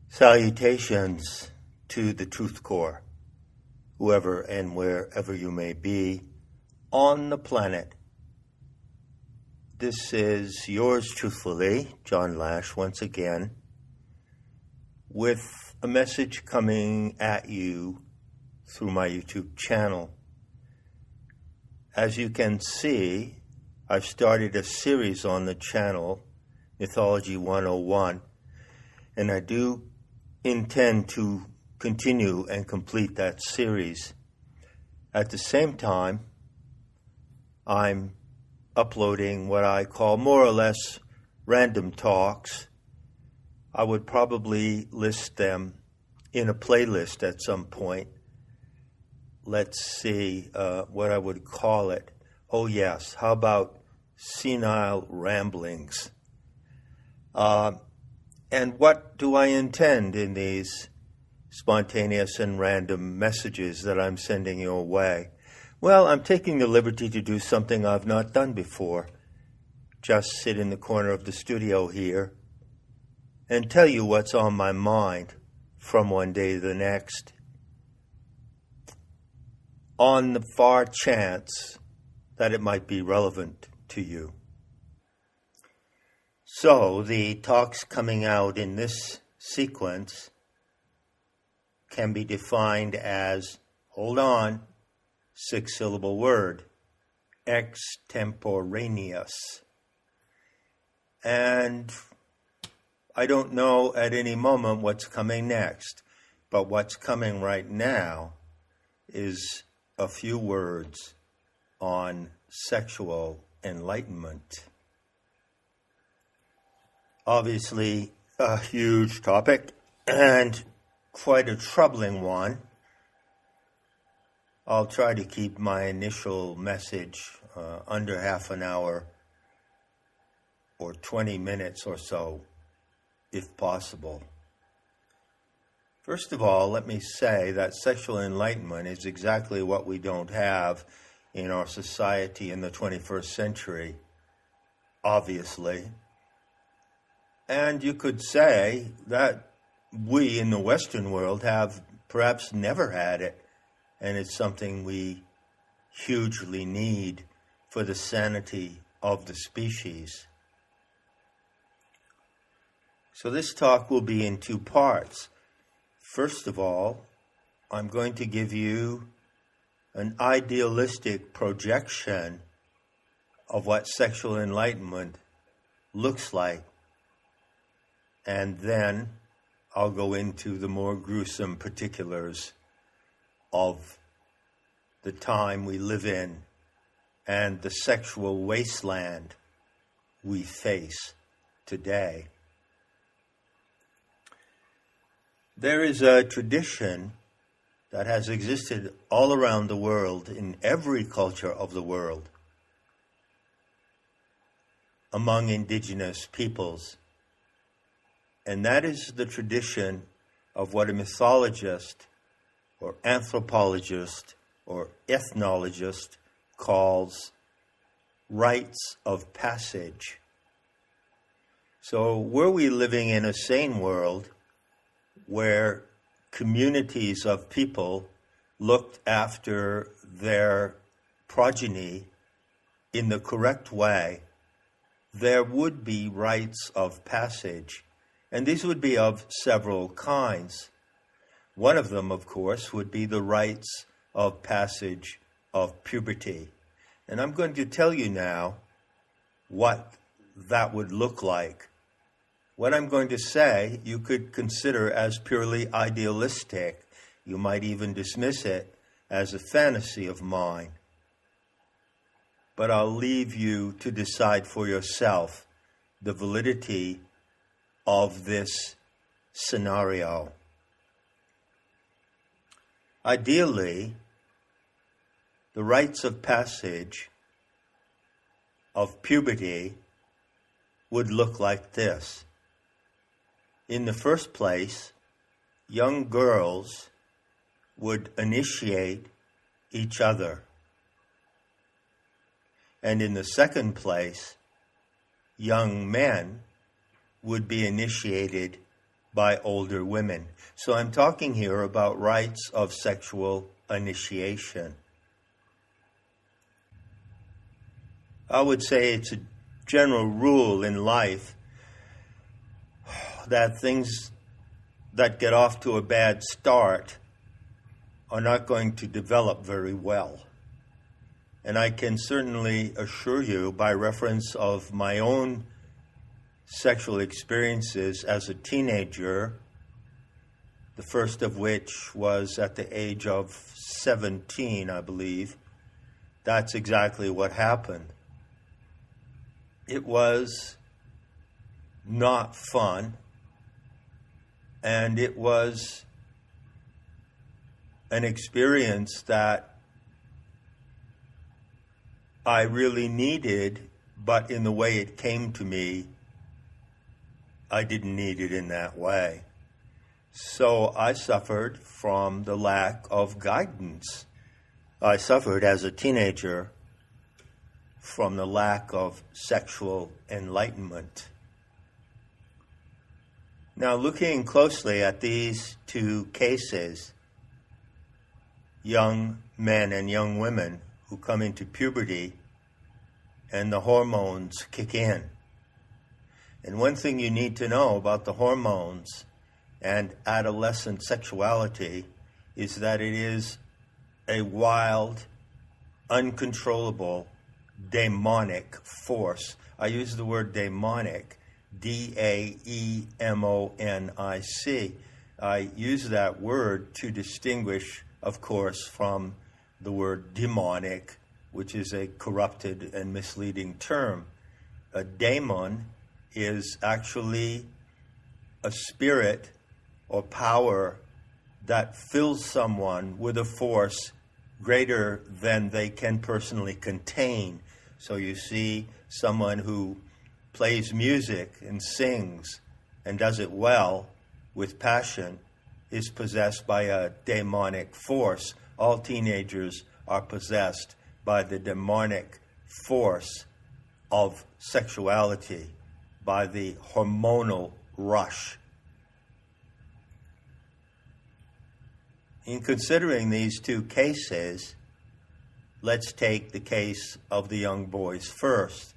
Salutations to the Truth Core, whoever and wherever you may be on the planet. This is yours truthfully, John Lash, once again, with a message coming at you through my YouTube channel. As you can see, I've started a series on the channel, Mythology 101, and I do intend to continue and complete that series. At the same time, I'm uploading what I call more or less random talks. I would probably list them in a playlist at some point. Let's see what I would call it. Oh yes, how about senile ramblings? And what do I intend in these spontaneous and random messages that I'm sending your way? Well, I'm taking the liberty to do something I've not done before. Just sit in the corner of the studio here and tell you what's on my mind from one day to the next, on the far chance that it might be relevant to you. So, the talks coming out in this sequence can be defined as, hold on, 6-syllable word, extemporaneous. And I don't know at any moment what's coming next, but what's coming right now is a few words on sexual enlightenment. Obviously, a huge topic and quite a troubling one. I'll try to keep my initial message under half an hour or 20 minutes or so, if possible. First of all, let me say that sexual enlightenment is exactly what we don't have in our society in the 21st century, obviously. And you could say that we in the Western world have perhaps never had it, and it's something we hugely need for the sanity of the species. So this talk will be in two parts. First of all, I'm going to give you an idealistic projection of what sexual enlightenment looks like. And then I'll go into the more gruesome particulars of the time we live in and the sexual wasteland we face today. There is a tradition that has existed all around the world, in every culture of the world, among indigenous peoples. And that is the tradition of what a mythologist or anthropologist or ethnologist calls rites of passage. So were we living in a sane world where communities of people looked after their progeny in the correct way, there would be rites of passage. And these would be of several kinds. One of them, of course, would be the rites of passage of puberty. And I'm going to tell you now what that would look like. What I'm going to say, you could consider as purely idealistic. You might even dismiss it as a fantasy of mine. But I'll leave you to decide for yourself the validity of this scenario. Ideally, the rites of passage of puberty would look like this. In the first place, young girls would initiate each other. And in the second place, young men would be initiated by older women. So I'm talking here about rites of sexual initiation. I would say it's a general rule in life that things that get off to a bad start are not going to develop very well. And I can certainly assure you, by reference of my own sexual experiences as a teenager, the first of which was at the age of 17, I believe, that's exactly what happened. It was not fun, and it was an experience that I really needed, but in the way it came to me, I didn't need it in that way. So I suffered from the lack of guidance. I suffered as a teenager from the lack of sexual enlightenment. Now, looking closely at these two cases, young men and young women who come into puberty and the hormones kick in. And one thing you need to know about the hormones and adolescent sexuality is that it is a wild, uncontrollable, demonic force. I use the word demonic, D-A-E-M-O-N-I-C. I use that word to distinguish, of course, from the word demonic, which is a corrupted and misleading term. A daemon is actually a spirit or power that fills someone with a force greater than they can personally contain. So you see someone who plays music and sings and does it well with passion is possessed by a demonic force. All teenagers are possessed by the demonic force of sexuality, by the hormonal rush. In considering these two cases, let's take the case of the young boys first.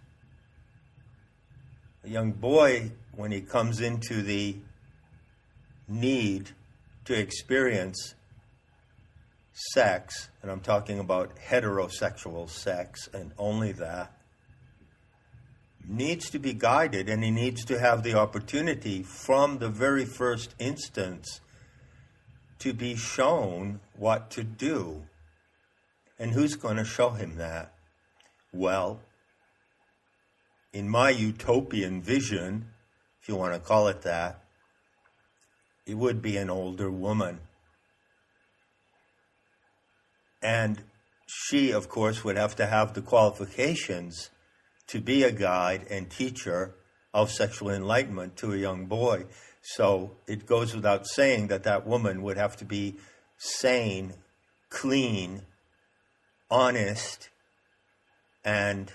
A young boy, when he comes into the need to experience sex, and I'm talking about heterosexual sex and only that, needs to be guided, and he needs to have the opportunity from the very first instance to be shown what to do. And who's going to show him that? Well, in my utopian vision, if you want to call it that, it would be an older woman. And she, of course, would have to have the qualifications to be a guide and teacher of sexual enlightenment to a young boy. So it goes without saying that that woman would have to be sane, clean, honest, and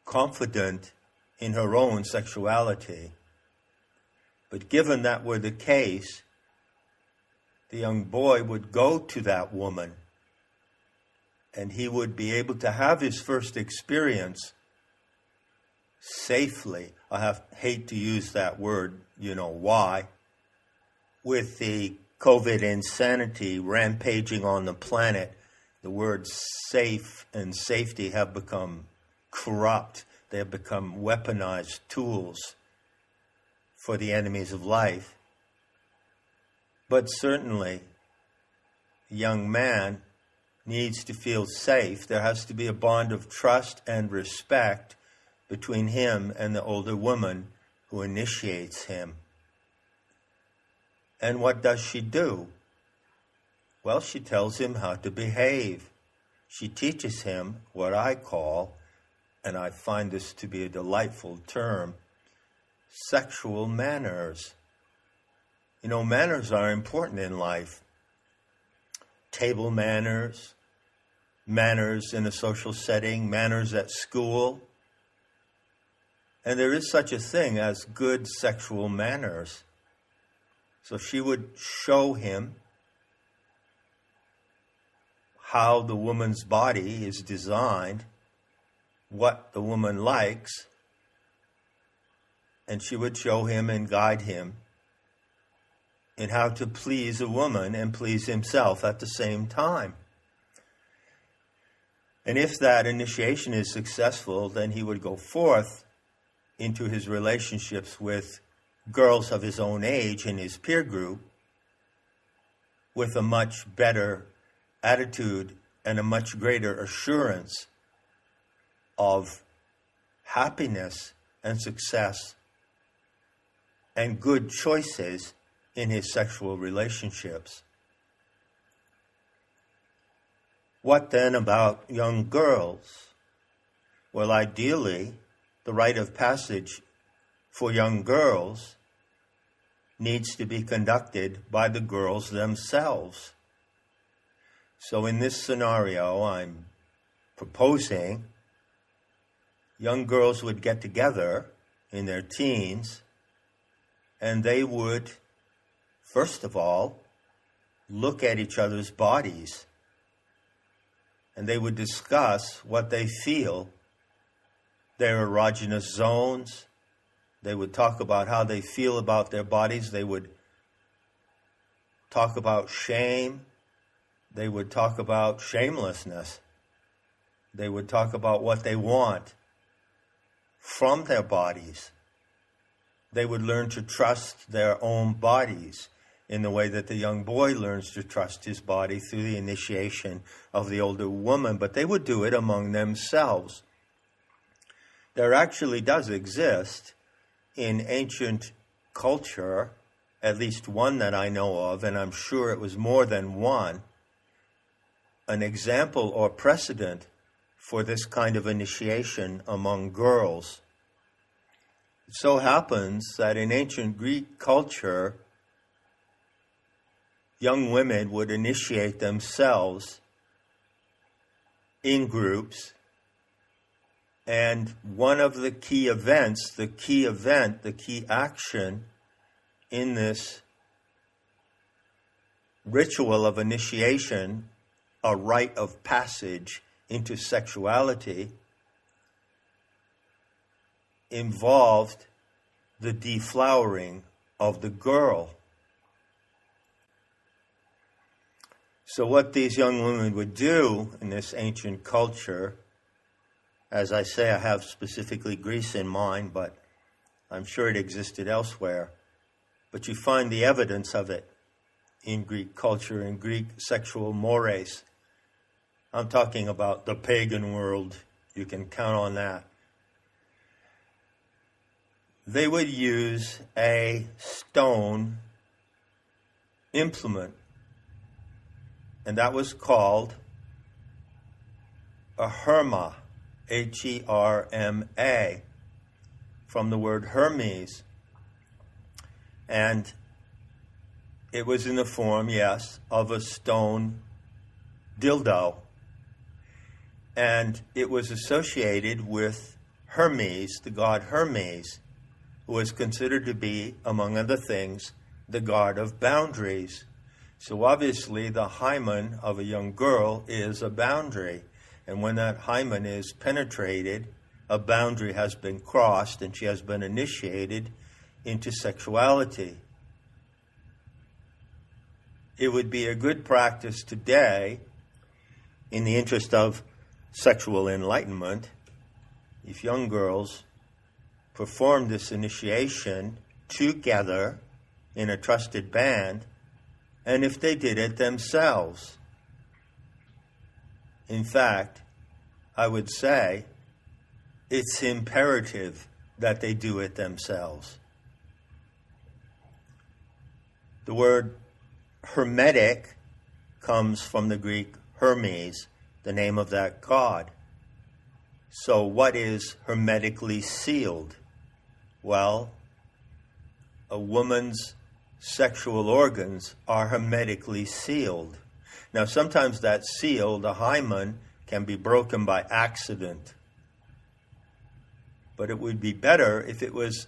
confident in her own sexuality. But given that were the case, the young boy would go to that woman and he would be able to have his first experience safely. I hate to use that word, you know why. With the COVID insanity rampaging on the planet, the words safe and safety have become corrupt. They have become weaponized tools for the enemies of life. But certainly, a young man needs to feel safe. There has to be a bond of trust and respect between him and the older woman who initiates him. And what does she do? Well, she tells him how to behave. She teaches him what I call, and I find this to be a delightful term, sexual manners. You know, manners are important in life. Table manners, manners in a social setting, manners at school. And there is such a thing as good sexual manners. So she would show him how the woman's body is designed, what the woman likes, and she would show him and guide him in how to please a woman and please himself at the same time. And if that initiation is successful, then he would go forth into his relationships with girls of his own age in his peer group with a much better attitude and a much greater assurance of happiness and success and good choices in his sexual relationships. What then about young girls? Well, ideally, the rite of passage for young girls needs to be conducted by the girls themselves. So in this scenario, I'm proposing young girls would get together in their teens, and they would, first of all, look at each other's bodies, and they would discuss what they feel, their erogenous zones. They would talk about how they feel about their bodies. They would talk about shame. They would talk about shamelessness. They would talk about what they want from their bodies. They would learn to trust their own bodies in the way that the young boy learns to trust his body through the initiation of the older woman, but they would do it among themselves. There actually does exist in ancient culture, at least one that I know of, and I'm sure it was more than one, an example or precedent for this kind of initiation among girls. It so happens that in ancient Greek culture, young women would initiate themselves in groups, and one of the key events, the key action in this ritual of initiation, a rite of passage into sexuality, involved the deflowering of the girl. So what these young women would do in this ancient culture, as I say, I have specifically Greece in mind, but I'm sure it existed elsewhere. But you find the evidence of it in Greek culture, in Greek sexual mores. I'm talking about the pagan world. You can count on that. They would use a stone implement, and that was called a herma, H-E-R-M-A, from the word Hermes. And it was in the form, yes, of a stone dildo. And it was associated with Hermes, the god Hermes, who was considered to be, among other things, the god of boundaries. So obviously the hymen of a young girl is a boundary. And when that hymen is penetrated, a boundary has been crossed and she has been initiated into sexuality. It would be a good practice today, in the interest of sexual enlightenment, if young girls performed this initiation together in a trusted band, and if they did it themselves. In fact, I would say it's imperative that they do it themselves. The word hermetic comes from the Greek Hermes, the name of that god. So what is hermetically sealed? Well, a woman's sexual organs are hermetically sealed. Now, sometimes that seal, the hymen, can be broken by accident. but it would be better if it was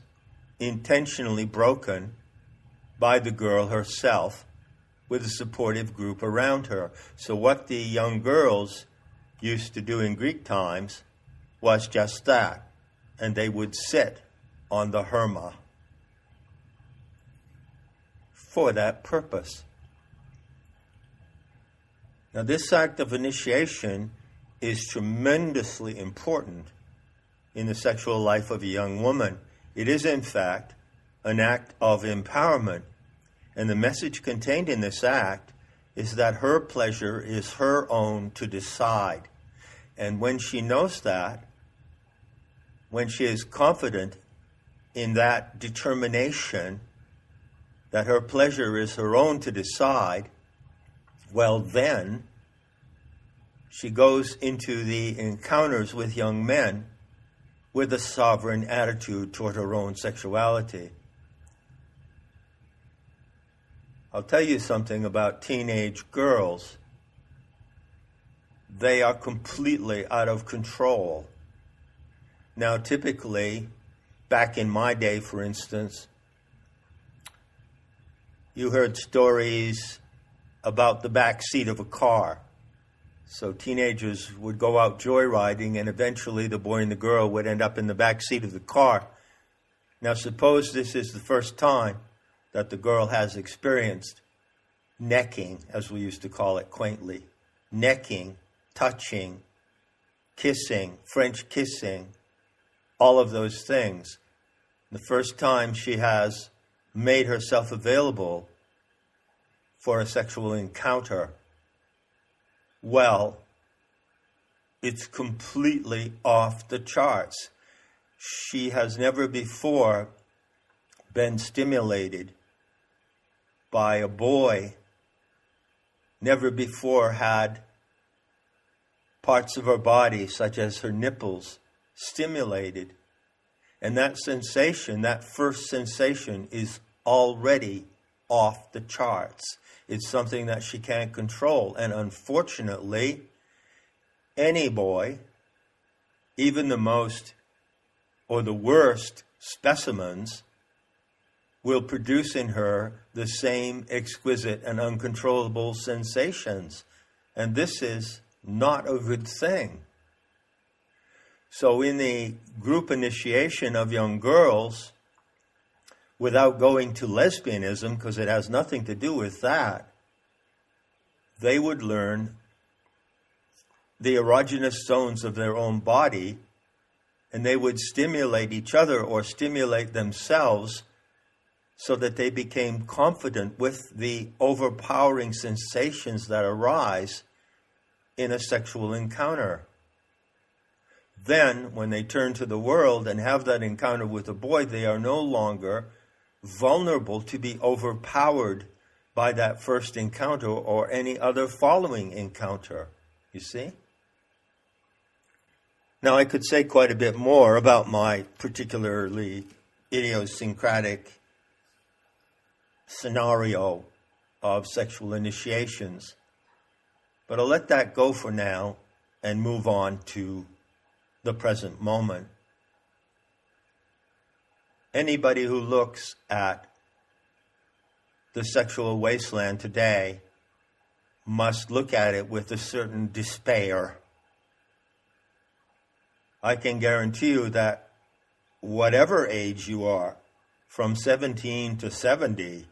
intentionally broken by the girl herself with a supportive group around her. So what the young girls used to do in Greek times was just that. And they would sit on the herma for that purpose. Now, this act of initiation is tremendously important in the sexual life of a young woman. It is, in fact, an act of empowerment. And the message contained in this act is that her pleasure is her own to decide. And when she knows that, when she is confident in that determination that her pleasure is her own to decide, well, then she goes into the encounters with young men with a sovereign attitude toward her own sexuality. I'll tell you something about teenage girls. They are completely out of control. Now, typically, back in my day, for instance, you heard stories about the back seat of a car. So teenagers would go out joyriding, and eventually the boy and the girl would end up in the back seat of the car. Now, suppose this is the first time that the girl has experienced necking, as we used to call it quaintly. Necking, touching, kissing, French kissing, all of those things. The first time she has made herself available for a sexual encounter, well, it's completely off the charts. She has never before been stimulated by a boy, never before had parts of her body, such as her nipples, stimulated. And that sensation, that first sensation, is already off the charts. It's something that she can't control. And unfortunately, any boy, even the most or the worst specimens, will produce in her the same exquisite and uncontrollable sensations. And this is not a good thing. So in the group initiation of young girls, without going to lesbianism, because it has nothing to do with that, they would learn the erogenous zones of their own body, and they would stimulate each other or stimulate themselves so that they became confident with the overpowering sensations that arise in a sexual encounter. Then, when they turn to the world and have that encounter with a boy, they are no longer vulnerable to be overpowered by that first encounter or any other following encounter. You see? Now, I could say quite a bit more about my particularly idiosyncratic scenario of sexual initiations, but I'll let that go for now and move on to the present moment. Anybody who looks at the sexual wasteland today must look at it with a certain despair. I can guarantee you that whatever age you are, from 17 to 70,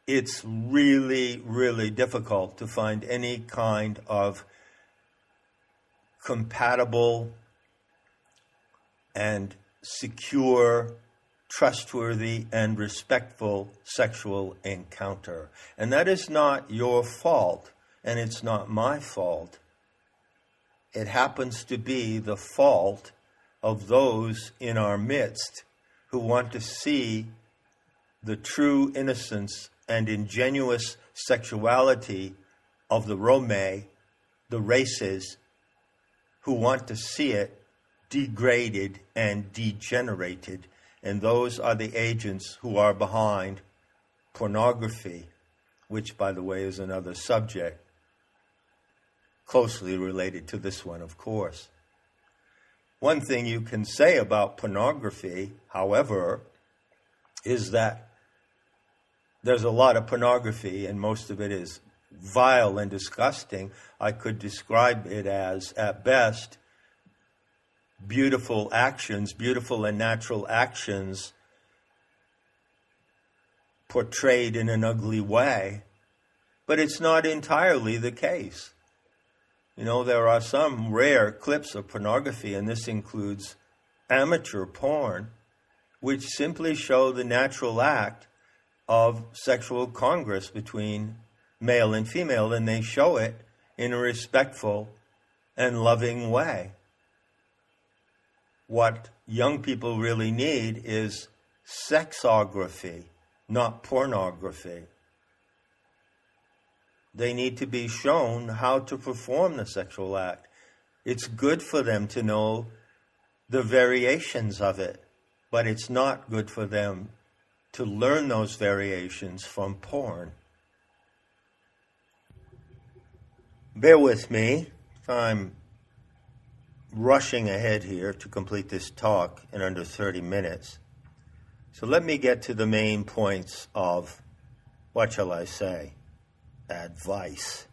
it's really, really difficult to find any kind of compatible and secure, trustworthy, and respectful sexual encounter. And that is not your fault, and it's not my fault. It happens to be the fault of those in our midst who want to see the true innocence and ingenuous sexuality of the Rome, the races, who want to see it degraded and degenerated. And those are the agents who are behind pornography, which, by the way, is another subject closely related to this one, of course. One thing you can say about pornography, however, is that there's a lot of pornography, and most of it is vile and disgusting. I could describe it as, at best, beautiful actions, beautiful and natural actions portrayed in an ugly way. But it's not entirely the case. You know, there are some rare clips of pornography, and this includes amateur porn, which simply show the natural act of sexual congress between male and female, and they show it in a respectful and loving way. What young people really need is sexography, not pornography. They need to be shown how to perform the sexual act. It's good for them to know the variations of it, but it's not good for them to learn those variations from porn. Bear with me. I'm rushing ahead here to complete this talk in under 30 minutes. So let me get to the main points of, what shall I say, advice.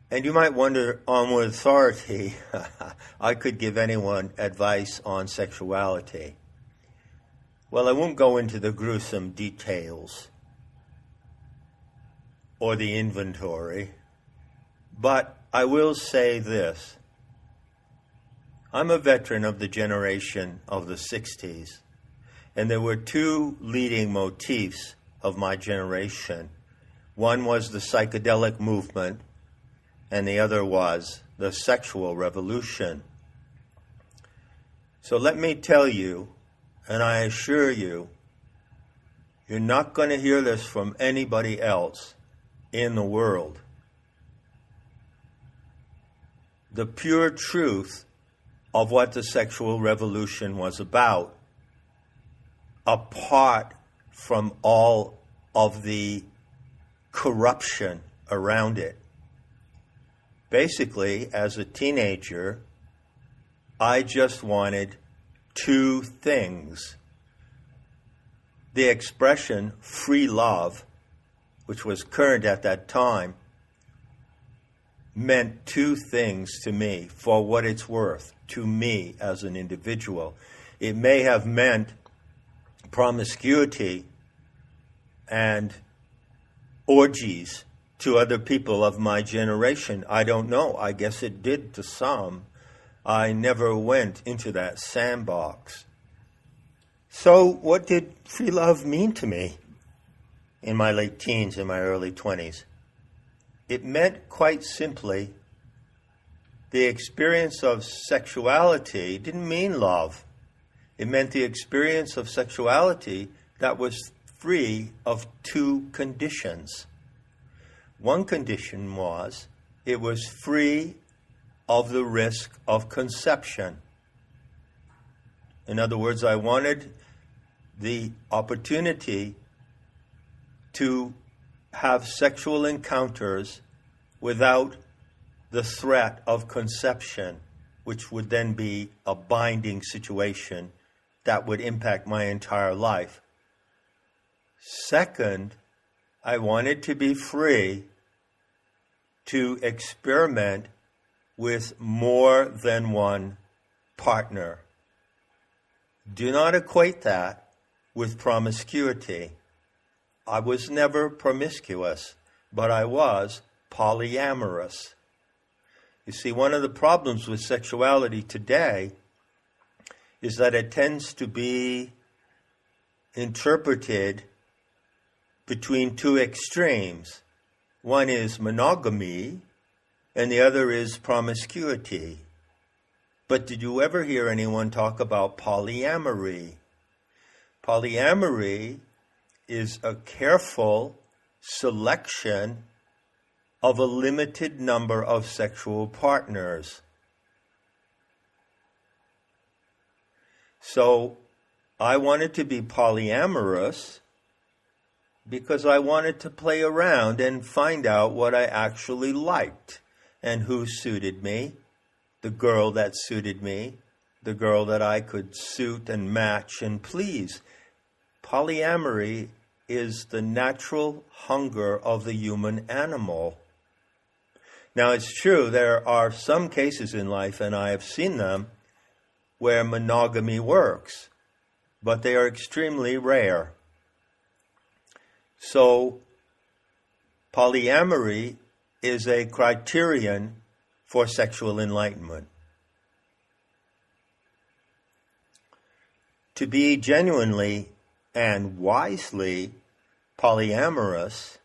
And you might wonder, on what authority I could give anyone advice on sexuality. Well, I won't go into the gruesome details or the inventory, but I will say this. I'm a veteran of the generation of the 60s, and there were two leading motifs of my generation. One was the psychedelic movement, and the other was the sexual revolution. So let me tell you, and I assure you, you're not going to hear this from anybody else in the world. The pure truth of what the sexual revolution was about, apart from all of the corruption around it. Basically, as a teenager, I just wanted two things. The expression free love, which was current at that time, meant two things to me, for what it's worth, to me as an individual. It may have meant promiscuity and orgies to other people of my generation. I don't know. I guess it did to some. I never went into that sandbox. So what did free love mean to me in my late teens and my early 20s? It meant, quite simply, the experience of sexuality didn't mean love. It meant the experience of sexuality that was free of two conditions. One condition was it was free of the risk of conception. In other words, I wanted the opportunity to have sexual encounters without the threat of conception, which would then be a binding situation that would impact my entire life. Second, I wanted to be free to experiment with more than one partner. Do not equate that with promiscuity. I was never promiscuous, but I was polyamorous. You see, one of the problems with sexuality today is that it tends to be interpreted between two extremes. One is monogamy, and the other is promiscuity. But did you ever hear anyone talk about polyamory? Polyamory is a careful selection of a limited number of sexual partners. So I wanted to be polyamorous because I wanted to play around and find out what I actually liked and who suited me, the girl that suited me, the girl that I could suit and match and please. Polyamory is the natural hunger of the human animal. Now, it's true, there are some cases in life, and I have seen them, where monogamy works, but they are extremely rare. So, polyamory is a criterion for sexual enlightenment. To be genuinely and wisely polyamorous,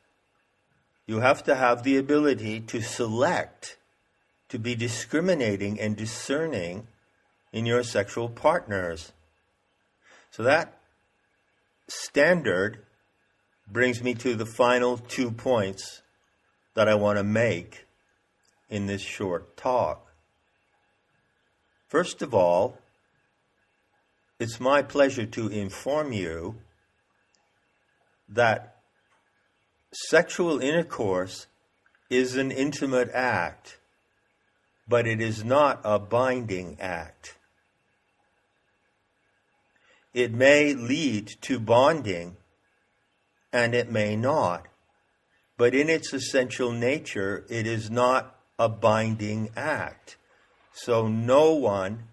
you have to have the ability to select, to be discriminating and discerning in your sexual partners. So that standard brings me to the final 2 points that I want to make in this short talk. First of all, it's my pleasure to inform you that sexual intercourse is an intimate act, but it is not a binding act. It may lead to bonding, and it may not, but in its essential nature, it is not a binding act. So no one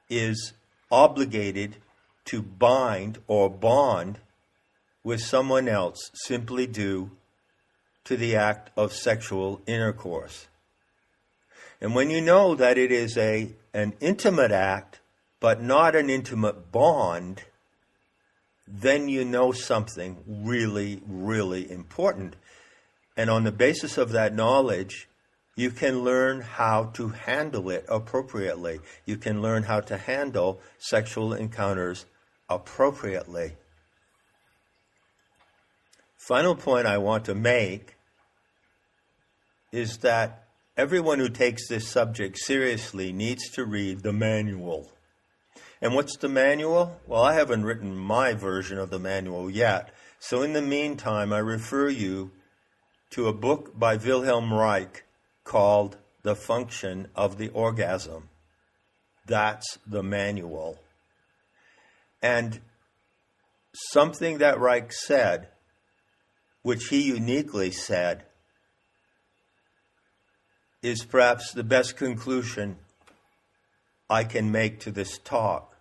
is obligated to bind or bond with someone else simply due to the act of sexual intercourse. And when you know that it is an intimate act, but not an intimate bond, then you know something really, really important. And on the basis of that knowledge, you can learn how to handle it appropriately. You can learn how to handle sexual encounters appropriately. Final point I want to make is that everyone who takes this subject seriously needs to read the manual. And what's the manual? Well, I haven't written my version of the manual yet. So in the meantime, I refer you to a book by Wilhelm Reich called The Function of the Orgasm. That's the manual. And something that Reich said, which he uniquely said, is perhaps the best conclusion I can make to this talk.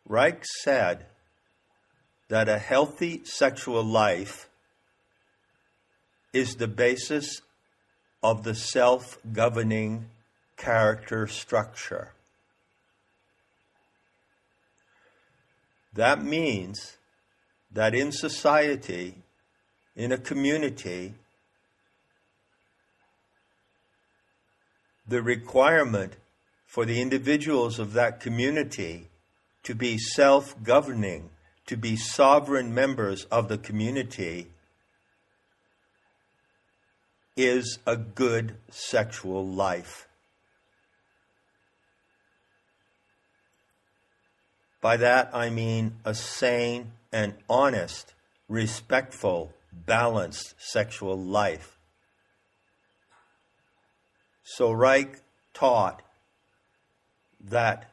Reich said that a healthy sexual life is the basis of the self-governing character structure. That means that in society, in a community, the requirement for the individuals of that community to be self-governing, to be sovereign members of the community, is a good sexual life. By that I mean a sane and honest, respectful, balanced sexual life. So Reich taught that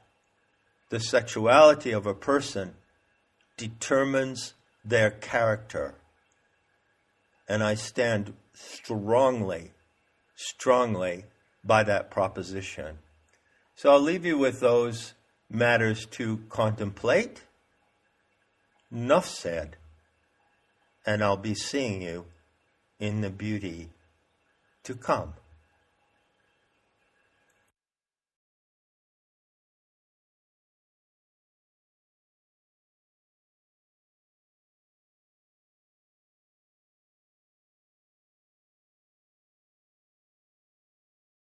the sexuality of a person determines their character. And I stand strongly by that proposition. So I'll leave you with those matters to contemplate. Enough said. And I'll be seeing you in the beauty to come.